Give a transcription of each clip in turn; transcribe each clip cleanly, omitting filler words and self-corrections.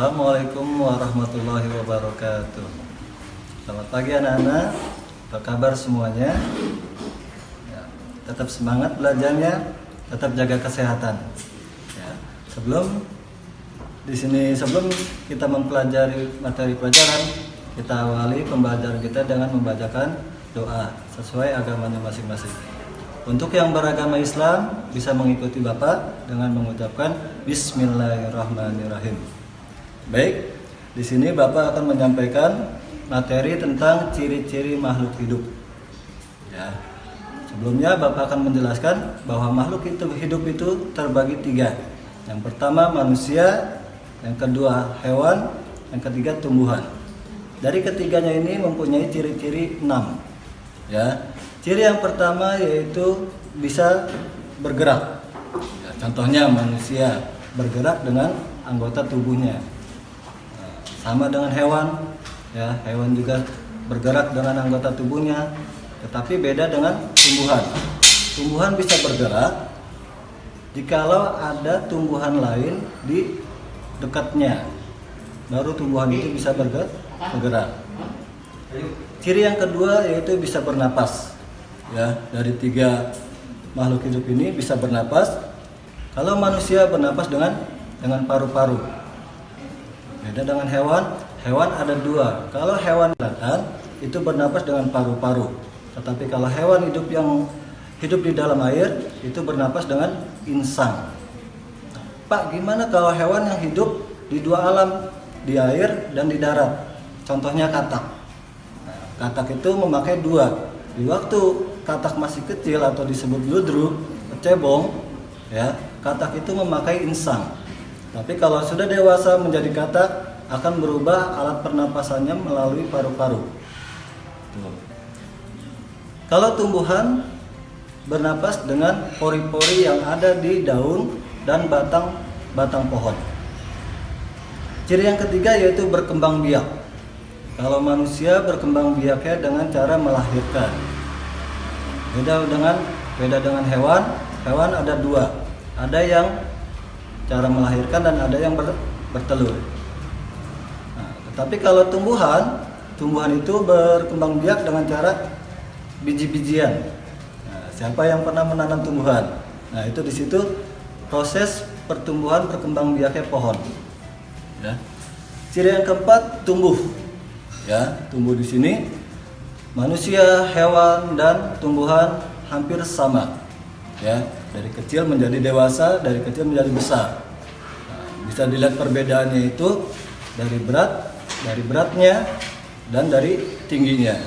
Assalamualaikum warahmatullahi wabarakatuh. Selamat pagi anak-anak, apa kabar semuanya? Ya, tetap semangat belajarnya, tetap jaga kesehatan. Ya, sebelum kita mempelajari materi pelajaran, kita awali pembelajaran kita dengan membacakan doa sesuai agamanya masing-masing. Untuk yang beragama Islam bisa mengikuti Bapak dengan mengucapkan Bismillahirrahmanirrahim. Baik, di sini Bapak akan menyampaikan materi tentang ciri-ciri makhluk hidup. Ya, sebelumnya Bapak akan menjelaskan bahwa makhluk hidup itu terbagi 3. Yang pertama manusia, yang kedua hewan, yang ketiga tumbuhan. Dari ketiganya ini mempunyai ciri-ciri 6. Ya, ciri yang pertama yaitu bisa bergerak. Ya, contohnya manusia bergerak dengan anggota tubuhnya. Sama dengan hewan, ya, hewan juga bergerak dengan anggota tubuhnya, tetapi beda dengan tumbuhan. Tumbuhan bisa bergerak jikalau ada tumbuhan lain di dekatnya, baru tumbuhan itu bisa bergerak. Ciri yang kedua yaitu bisa bernapas. Ya, dari 3 makhluk hidup ini bisa bernapas. Kalau manusia bernapas dengan paru-paru. Beda dengan hewan ada 2. Kalau hewan darat itu bernapas dengan paru-paru. Tetapi kalau hewan yang hidup di dalam air itu bernapas dengan insang. Pak, gimana kalau hewan yang hidup di 2 alam, di air dan di darat? Contohnya katak. Katak itu memakai 2. Di waktu katak masih kecil atau disebut ludruk, cebong, ya, katak itu memakai insang. Tapi kalau sudah dewasa menjadi katak, akan berubah alat pernapasannya melalui paru-paru. Kalau tumbuhan bernapas dengan pori-pori yang ada di daun dan batang pohon. Ciri yang ketiga yaitu berkembang biak. Kalau manusia berkembang biaknya dengan cara melahirkan. Beda dengan hewan. Hewan ada 2. Ada yang cara melahirkan dan ada yang bertelur. Nah, tetapi kalau tumbuhan itu berkembang biak dengan cara biji-bijian. Nah, siapa yang pernah menanam tumbuhan? Nah, itu di situ proses pertumbuhan berkembang biaknya pohon. Ya. Ciri yang keempat tumbuh. Ya, tumbuh di sini manusia, hewan dan tumbuhan hampir sama. Ya, dari kecil menjadi dewasa, dari kecil menjadi besar. Nah, bisa dilihat perbedaannya itu dari beratnya dan dari tingginya.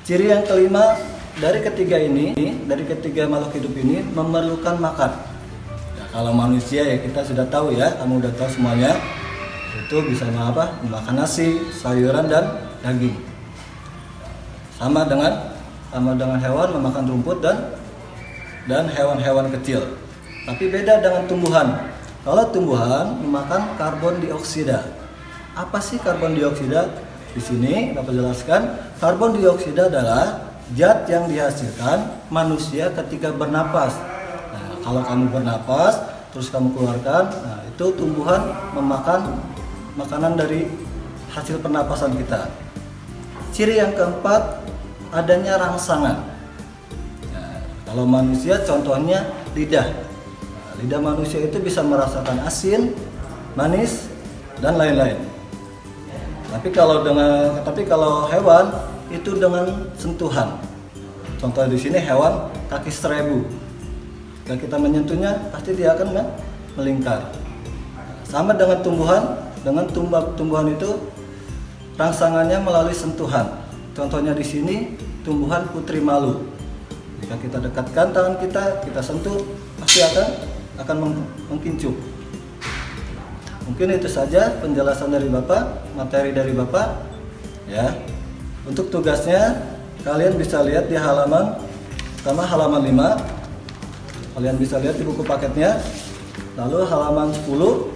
Ciri yang kelima dari ketiga makhluk hidup ini memerlukan makan. Ya, kalau manusia ya kita sudah tahu ya, kamu udah tahu semuanya. Itu bisa memakan nasi, sayuran dan daging. Sama dengan hewan memakan rumput dan hewan-hewan kecil. Tapi beda dengan tumbuhan. Kalau tumbuhan memakan karbon dioksida. Apa sih karbon dioksida? Di sini Bapak jelaskan, karbon dioksida adalah zat yang dihasilkan manusia ketika bernapas. Nah, kalau kamu bernapas terus kamu keluarkan, nah itu tumbuhan memakan makanan dari hasil pernapasan kita. Ciri yang keempat adanya rangsangan. Nah, kalau manusia contohnya lidah. Nah, lidah manusia itu bisa merasakan asin, manis dan lain-lain. Tapi kalau hewan itu dengan sentuhan. Contoh di sini hewan kaki seribu. Jika kita menyentuhnya pasti dia akan melingkar. Sama dengan tumbuhan. Dengan tumbuhan itu rangsangannya melalui sentuhan. Contohnya di sini tumbuhan putri malu. Jika kita dekatkan tangan kita sentuh, pasti akan mengkincu. Mungkin itu saja penjelasan dari Bapak, materi dari Bapak. Ya. Untuk tugasnya kalian bisa lihat di halaman 5. Kalian bisa lihat di buku paketnya. Lalu halaman 10.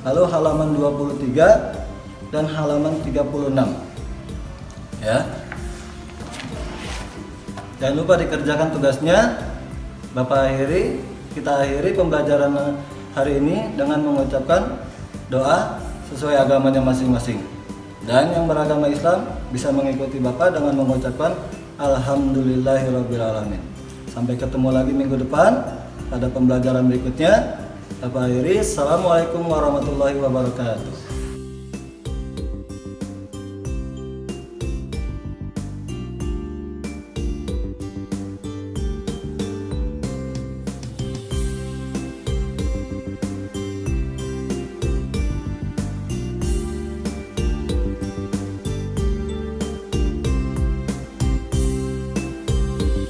Lalu halaman 23 dan halaman 36. Ya. Jangan lupa dikerjakan tugasnya. Kita akhiri pembelajaran hari ini dengan mengucapkan doa sesuai agamanya masing-masing. Dan yang beragama Islam bisa mengikuti Bapak dengan mengucapkan Alhamdulillahirrabbilalamin. Sampai ketemu lagi minggu depan pada pembelajaran berikutnya. Bapak akhiri, Assalamualaikum warahmatullahi wabarakatuh.